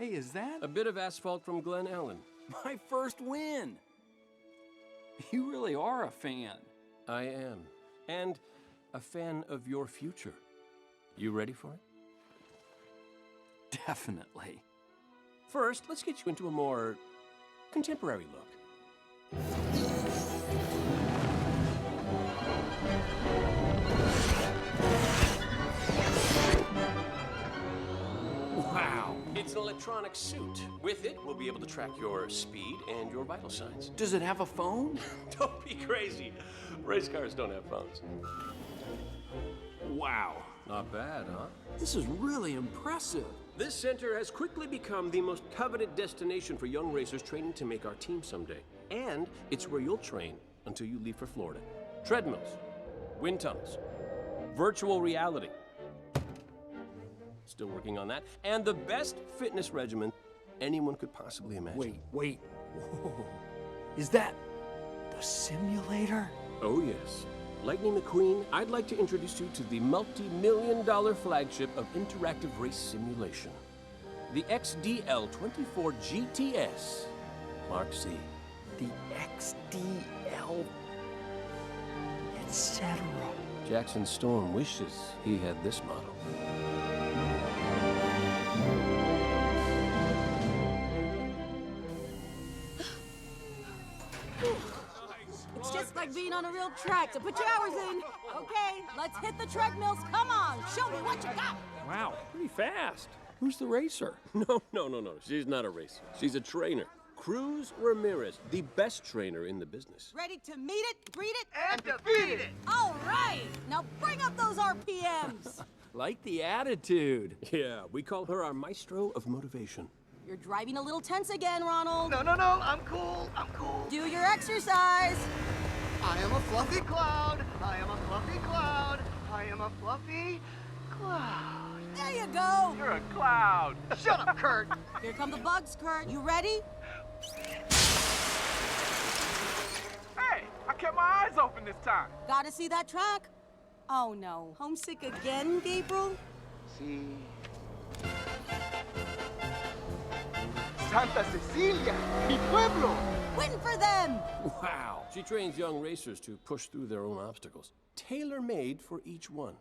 Hey, is that A bit of asphalt from Glen Ellen. my first win? You really are a fan. I am. And a fan of your future. You ready for it? Definitely. First, let's get you into a more contemporary look. Wow. It's an electronic suit. With it, we'll be able to track your speed and your vital signs. Does it have a phone? Don't be crazy. Race cars don't have phones. Wow. Not bad, huh? This is really impressive. This center has quickly become the most coveted destination for young racers training to make our team someday. And it's where you'll train until you leave for Florida. Treadmills, wind tunnels, virtual reality. Still working on that. And the best fitness regimen anyone could possibly imagine. Wait. Whoa. Is that the simulator? Oh, yes. Lightning McQueen, I'd like to introduce you to the multi-million-dollar flagship of interactive race simulation. The XDL-24 GTS Mark C. The XDL, etc. Jackson Storm wishes he had this model. It's just like being on a real track, so put your hours in. Okay, let's hit the treadmills. Come on, show me what you got. Wow, pretty fast. Who's the racer? No. She's not a racer. She's a trainer. Cruz Ramirez, the best trainer in the business. Ready to meet it, greet it, And defeat it! all right. Now bring up those RPMs. Like the attitude. Yeah, we call her our maestro of motivation. You're driving a little tense again, Ronald. No, I'm cool. Do your exercise. I am a fluffy cloud. I am a fluffy cloud. I am a fluffy cloud. There you go. You're a cloud. Shut up, Kurt. Here come the bugs, Kurt. You ready? Hey, I kept my eyes open this time. Gotta see that track? Oh no. Homesick again, Gabriel? Sí. Santa Cecilia, mi pueblo. Win for them. Wow. She trains young racers to push through their own obstacles, tailor-made for each one.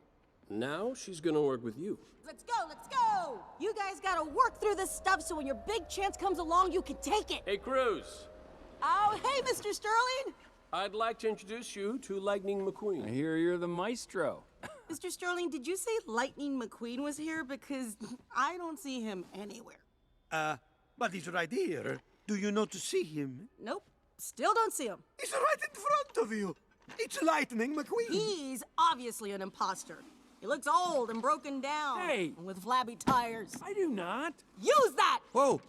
Now she's gonna work with you. Let's go. You guys gotta work through this stuff so when your big chance comes along, you can take it. Hey, Cruz. Oh, hey, Mr. Sterling. I'd like to introduce you to Lightning I McQueen. hear you're the maestro. Mr. Sterling, did you say Lightning McQueen was here? Because I don't see him anywhere. But he's right here. Do you not see him? Nope. Still don't see him. He's right in front of you. It's Lightning McQueen. He's obviously an imposter. He looks old and broken down. Hey. And with flabby tires. I do not. Use that! Oh,